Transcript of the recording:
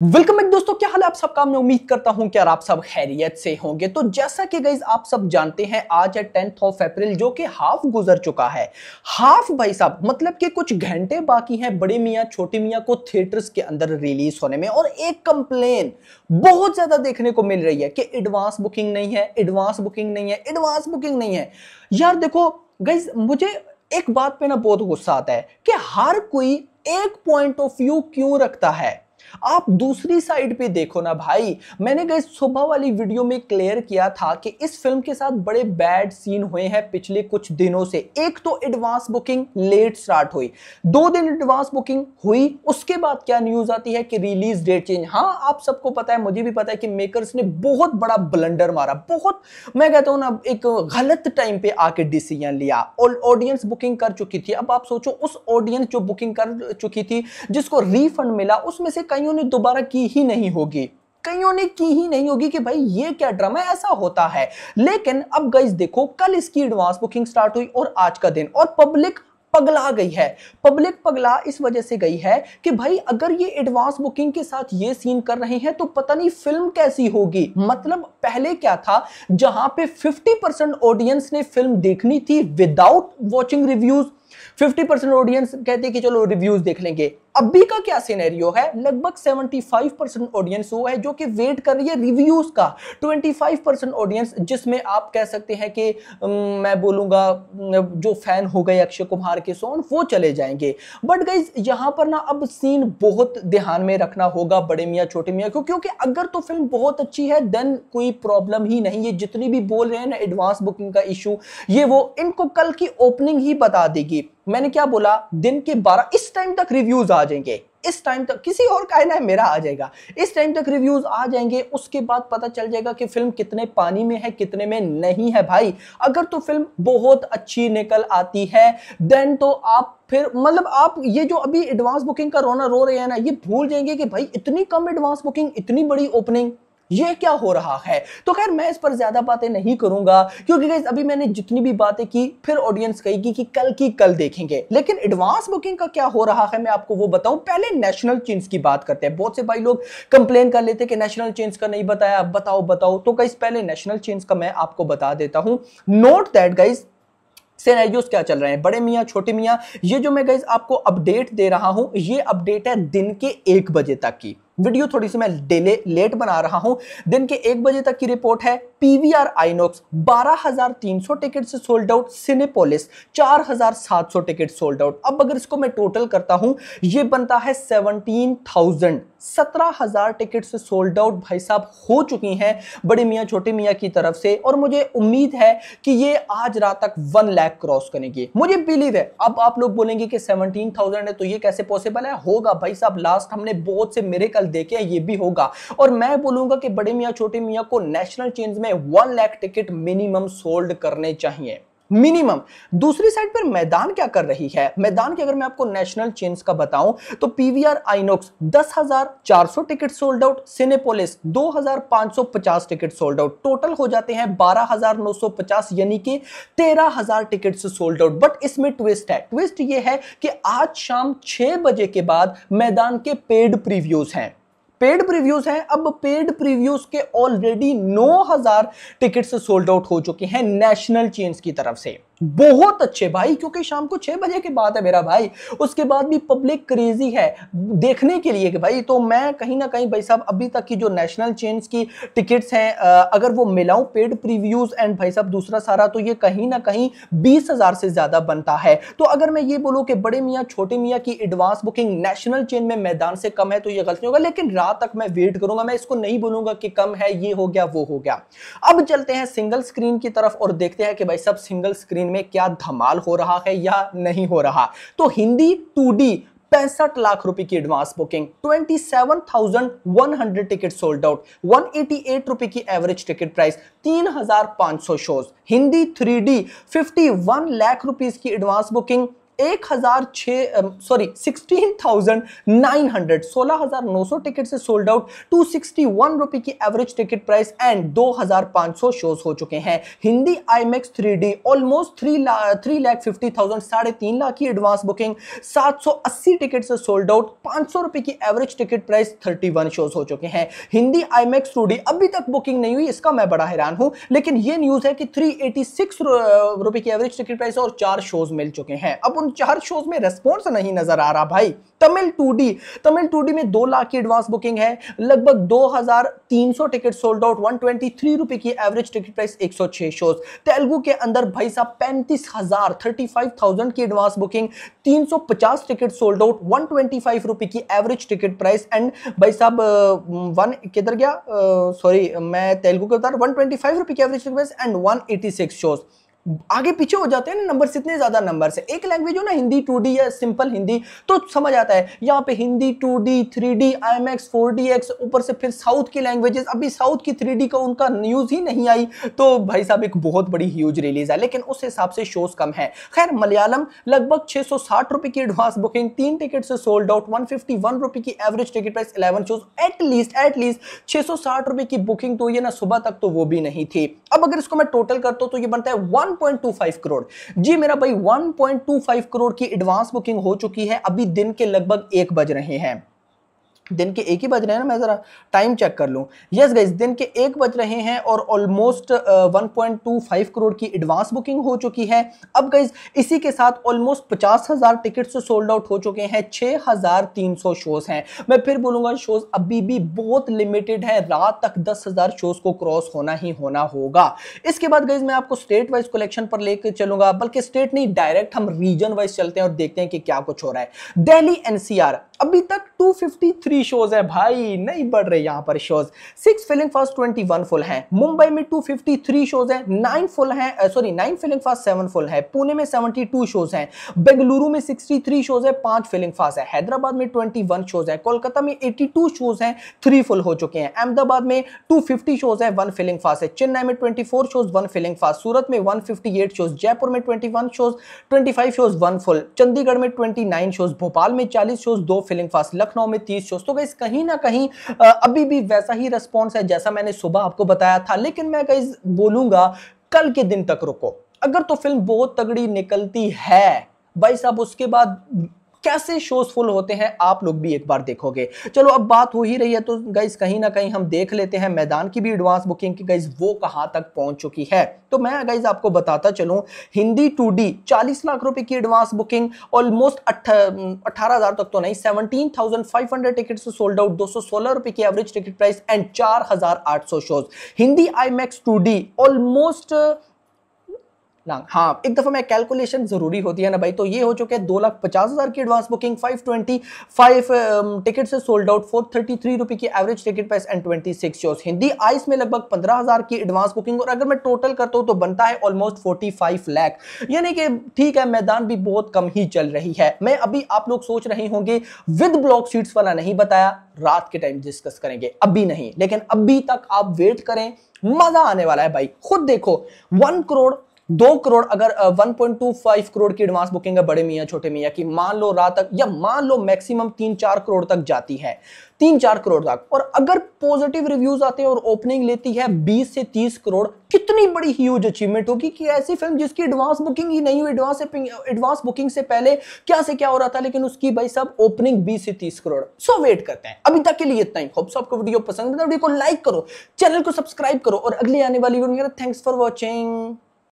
Welcome back दोस्तों, क्या हाल है आप सबका। मैं उम्मीद करता हूं कि आप सब खैरियत से होंगे। तो जैसा कि गाइस आप सब जानते हैं, आज है 10 अप्रैल जो कि हाफ गुजर चुका है। हाफ भाई साहब मतलब कि कुछ घंटे बाकी हैं बड़े मियां छोटे मियां को थिएटर्स के अंदर रिलीज होने में। और एक कंप्लेन बहुत ज्यादा देखने को मिल रही है कि एडवांस बुकिंग नहीं है, एडवांस बुकिंग नहीं है, एडवांस बुकिंग नहीं है। यार देखो गाइस, मुझे एक बात पे ना बहुत गुस्सा आता है कि हर कोई एक पॉइंट ऑफ व्यू क्यों रखता है। आप दूसरी साइड पे देखो ना भाई। मैंने गाइस सुबह वाली वीडियो में क्लियर किया था कि इस फिल्म के साथ बड़े बैड सीन हुए हैं पिछले कुछ दिनों से। एक तो एडवांस बुकिंग लेट स्टार्ट हुई, 2 दिन एडवांस बुकिंग हुई, उसके बाद क्या न्यूज आती है कि रिलीज डेट चेंज। हाँ, आप सबको पता है, मुझे भी पता है कि मेकर्स ने बहुत बड़ा ब्लंडर मारा, बहुत, मैं कहता हूं ना, एक गलत टाइम पे आके डिसीजन लिया। और ऑडियंस बुकिंग कर चुकी थी। अब आप सोचो, उस ऑडियंस जो बुकिंग कर चुकी थी, जिसको रिफंड मिला, उसमें से कईयों ने दोबारा की ही नहीं होगी, कईयों ने की ही नहीं होगी कि भाई ये क्या ड्रामा, ऐसा होता है। लेकिन अब गाइस देखो, कल इसकी एडवांस बुकिंग स्टार्ट हुई और आज का दिन, और पब्लिक पगला गई है। पब्लिक पगला इस वजह से गई है कि भाई अगर ये एडवांस बुकिंग के साथ ये सीन कर रहे हैं तो पता नहीं फिल्म कैसी होगी। मतलब पहले क्या था, जहां पे 50% ऑडियंस ने फिल्म देखनी थी विदाउट वॉचिंग रिव्यूज, 50% ऑडियंस कहते कि चलो रिव्यूज देख लेंगे। अभी का क्या सिनेरियो है, लगभग 75% ऑडियंस वो है जो कि वेट कर रही है रिव्यूज का। 25% ऑडियंस, जिसमें आप कह सकते हैं कि मैं बोलूंगा जो फैन हो गए अक्षय कुमार के सोन, वो चले जाएंगे। बट गाइज यहां पर ना अब सीन बहुत ध्यान में रखना होगा बड़े मियां छोटे मियां को, क्योंकि अगर तो फिल्म बहुत अच्छी है देन कोई प्रॉब्लम ही नहीं। ये जितनी भी बोल रहे हैं ना एडवांस बुकिंग का इशू, ये वो इनको कल की ओपनिंग ही बता देगी। मैंने क्या बोला, दिन के 12 इस टाइम तक रिव्यूज आ जाएंगे, इस टाइम तक, किसी और का है ना मेरा आ जाएगा, इस टाइम तक रिव्यूज आ जाएंगे। उसके बाद पता चल जाएगा कि फिल्म कितने पानी में है कितने में नहीं है भाई। अगर तो फिल्म बहुत अच्छी निकल आती है देन तो आप फिर मतलब आप ये जो अभी एडवांस बुकिंग का रोना रो रहे हैं ना, ये भूल जाएंगे कि भाई इतनी कम एडवांस बुकिंग, इतनी बड़ी ओपनिंग, ये क्या हो रहा है। तो खैर मैं इस पर ज्यादा बातें नहीं करूंगा, क्योंकि गाइस अभी मैंने जितनी भी बातें की फिर ऑडियंस कहेगी कि कल की कल देखेंगे। लेकिन एडवांस बुकिंग का क्या हो रहा है मैं आपको वो बताऊं। पहले नेशनल चेंज की बात करते हैं। बहुत से भाई लोग कंप्लेन कर लेते कि नेशनल चेंज का नहीं बताया, बताओ बताओ। तो गाइस पहले नेशनल चेंज का मैं आपको बता देता हूं। नोट दैट गाइस सिनेरियोस क्या चल रहे हैं बड़े मियां छोटे मियां। ये जो मैं गाइस आपको अपडेट दे रहा हूं, ये अपडेट है दिन के 1 बजे तक की। वीडियो थोड़ी सी मैं लेट बना रहा हूं। दिन के 1 बजे तक की रिपोर्ट है। पीवीआर आइनॉक्स 12,300 टिकट से sold out, Cinepolis 4,700 ticket sold out. अब अगर इसको मैं टोटल करता हूं, ये बनता है 17,000 टिकट से सोल्ड आउट भाई साहब हो चुकी हैं बड़े मियां छोटे मियां की तरफ से। और मुझे उम्मीद है कि ये आज रात तक 1 लाख क्रॉस करेंगे, मुझे बिलीव है। अब आप लोग बोलेंगे कि 17,000 है तो ये कैसे पॉसिबल है। होगा भाई साहब, लास्ट हमने बहुत से मिरेकल देखे हैं, ये भी होगा। और मैं बोलूंगा कि बड़े मियां छोटे मियां को नेशनल चेंज में 1 लाख टिकट मिनिमम सोल्ड करने चाहिए, मिनिमम। दूसरी साइड पर मैदान क्या कर रही है, मैदान की अगर मैं आपको नेशनल चेंज का बताऊं तो PVR INOX 10,400 ticket sold out, Cinepolis 2,550 ticket sold out. Total हो जाते हैं 12,950, यानी कि 13,000 टिकट से सोल्ड आउट। बट इसमें ट्विस्ट है, ट्विस्ट ये है कि आज शाम 6 बजे के बाद मैदान के पेड प्रीव्यूज हैं, पेड प्रीव्यूज हैं। अब पेड प्रीव्यूज के ऑलरेडी 9,000 टिकट से सोल्ड आउट हो चुके हैं नेशनल चेन्स की तरफ से। बहुत अच्छे भाई, क्योंकि शाम को 6 बजे की बात है मेरा भाई। उसके बाद भी पब्लिक क्रेजी है देखने के लिए कि भाई। तो मैं कहीं ना कहीं भाई साहब अभी तक की जो नेशनल चेन्स की टिकट्स हैं, अगर वो मिलाऊं पेड प्रीव्यूज एंड भाई साहब दूसरा सारा, तो ये कहीं ना कहीं 20,000 से ज्यादा बनता है। तो अगर मैं ये बोलूं कि बड़े मियां छोटे मियां की एडवांस बुकिंग नेशनल चेन में मैदान से कम है तो ये गलत नहीं होगा। लेकिन रात तक मैं वेट करूंगा, मैं इसको नहीं बोलूंगा कि कम है, ये हो गया वो हो गया। अब चलते हैं सिंगल स्क्रीन की तरफ और देखते हैं कि भाई सब सिंगल स्क्रीन में क्या धमाल हो रहा है या नहीं हो रहा। तो हिंदी 2D 65 लाख रुपए की advance booking, 27,100 ticket sold out, 188 रुपए की average ticket price, 3,500 shows. Hindi 3D 51 lakh rupees की एडवांस बुकिंग, 16,900 टिकट से सोल्ड आउट, 261 रुपए की average ticket price and 2,500 shows हो चुके हैं। Hindi IMAX 3D almost 3,50,000 3.5 lakh की एडवांस बुकिंग, 780 टिकट से सोल्ड आउट, 500 रुपए की एवरेज टिकट प्राइस, 31 शोज हो चुके हैं। हिंदी IMAX 2D अभी तक बुकिंग नहीं हुई, इसका मैं बड़ा हैरान हूं, लेकिन ये न्यूज है कि 386 रुपए की एवरेज टिकट प्राइस और 4 शोज मिल चुके हैं। अब उन 4 शोज में रेस्पॉन्स नहीं नजर आ रहा भाई। तमिल 2D में 2 लाख की एडवांस बुकिंग है, लगभग 2,300 टिकट सोल्ड आउट, 123 रुपए की average ticket price, 106 shows. Telugu के अंदर भाई साहब 35,000 की advance booking, 350 ticket sold out, 125 रुपए की एवरेज टिकट प्राइस एंड भाई साहब वन किधर गया, सॉरी मैं तेलुगु के बता रहा, 125 रुपए की average ticket price and 186 shows. आगे पीछे हो जाते हैं ना नंबर, इतने ज्यादा नंबर से। एक लैंग्वेज हो ना हिंदी 2D या सिंपल हिंदी तो समझ आता है, यहाँ पे Hindi 2D 3D IMAX 4DX, ऊपर से फिर साउथ की लैंग्वेजेस, अभी साउथ की 3D का उनका न्यूज ही नहीं आई, तो भाई साहब एक बहुत बड़ी ह्यूज रिलीज है, लेकिन उस हिसाब से शोज कम है। खैर मलयालम लगभग 660 रुपए की एडवांस बुकिंग, 3 टिकट से सोल्ड आउट, 151 रुपए की average ticket price, 11 shows. At least 660 रुपए की बुकिंग तो ये ना सुबह तक तो वो भी नहीं थी। अब अगर इसको मैं टोटल करता हूं तो ये बनता है 1.25 करोड़। जी मेरा भाई 1.25 करोड़ की एडवांस बुकिंग हो चुकी है। अभी दिन के लगभग 1 बज रहे हैं, दिन के 1 ही बज रहे हैं ना, मैं जरा टाइम चेक कर लूं। यस गाइस, दिन के 1 बज रहे हैं और ऑलमोस्ट 1.25 करोड़ की एडवांस बुकिंग हो चुकी है। अब गाइस इसी के साथ ऑलमोस्ट 50,000 टिकट से सोल्ड आउट हो चुके हैं, 6,300 शोज हैं। मैं फिर बोलूंगा शोज अभी भी बहुत लिमिटेड है, रात तक 10,000 शोज को क्रॉस होना ही होना होगा। इसके बाद गाइस मैं आपको स्टेट वाइज कलेक्शन पर लेकर चलूंगा, बल्कि स्टेट नहीं डायरेक्ट हम रीजन वाइज चलते हैं और देखते हैं कि क्या कुछ हो रहा है। दिल्ली NCR अभी तक 253 शोज है भाई, नहीं बढ़ रहे यहां पर शोज। 6 फिलिंग फास्ट 21 फुल हैं। मुंबई में 253 शोज हैं, 9 फुल हैं, 9 फिलिंग फास्ट 7 फुल है। पुणे में 72 शोज हैं। बेंगलुरु में 63 शोज है, 5 फिलिंग फास्ट है। हैदराबाद में 21 शोज है। कोलकाता में 82 शोज हैं, 3 फुल हो चुके हैं। अहमदाबाद में 250 शोज है, 1 फिलिंग फास्ट है। चेन्नई में 24 शोज, 1 फिलिंग फास्ट। सूरत में 158 शोज। जयपुर में 21 शोज, 25 शोज, 1 फुल। चंडीगढ़ में 29 शोज। भोपाल में 40 शोज, 2 फिलिंग फास्ट। लखनऊ में 30 शोज। तो गाइस कहीं ना कहीं अभी भी वैसा ही रिस्पॉन्स है जैसा मैंने सुबह आपको बताया था, लेकिन मैं गाइस बोलूंगा कल के दिन तक रुको। अगर तो फिल्म बहुत तगड़ी निकलती है भाई साहब, उसके बाद कैसे शोज फुल होते हैं आप लोग भी एक बार देखोगे। चलो अब बात हो ही रही है तो गाइस कहीं ना कहीं हम देख लेते हैं मैदान की भी एडवांस बुकिंग की गाइस वो कहां तक पहुंच चुकी है। तो मैं गाइस आपको बताता चलूं, हिंदी 2D 40 लाख रुपए की एडवांस बुकिंग, ऑलमोस्ट 18,000 तक तो नहीं, 17,500 टिकट से सोल्ड आउट, 216 रुपए की average ticket price and 4,800 shows. Hindi IMAX 2D almost हाँ, एक दफा मैं कैलकुलेशन जरूरी होती है ना भाई, तो ये हो चुके हैं 2,50,000 की एडवांस बुकिंग, 525 टिकट से सोल्ड आउट, 433 रुपए की average ticket price and 26 shows. Hindi ice में लगभग 15,000 की एडवांस बुकिंग, और अगर मैं टोटल करता हूं तो बनता है ऑलमोस्ट 45 लाख। यानी कि ठीक है, मैदान भी बहुत कम ही चल रही है। मैं अभी आप लोग सोच रहे होंगे विद ब्लॉक सीट्स वाला नहीं बताया, रात के टाइम डिस्कस करेंगे, अभी नहीं, लेकिन अभी तक आप वेट करें, मजा आने वाला है भाई। खुद देखो 1 करोड़ 2 करोड़, अगर 1.25 करोड़ की एडवांस बुकिंग है बड़े मियां छोटे मियां की, मान लो रात तक, या मान लो मैक्सिमम 3-4 करोड़ तक जाती है, 3-4 करोड़ तक, और अगर पॉजिटिव रिव्यूज आते हैं और ओपनिंग लेती है 20 से 30 करोड़, कितनी बड़ी ह्यूज अचीवमेंट होगी कि ऐसी फिल्म जिसकी एडवांस बुकिंग ही नहीं हुई, एडवांस बुकिंग से पहले क्या से क्या हो रहा था, लेकिन उसकी भाई साहब ओपनिंग 20 से 30 करोड़। सो वेट करते हैं। अभी तक के लिए इतना ही। होप सो आपको वीडियो पसंद है, वीडियो को लाइक करो, चैनल को सब्सक्राइब करो, और अगली आने वाली वीडियो में थैंक्स फॉर वॉचिंग।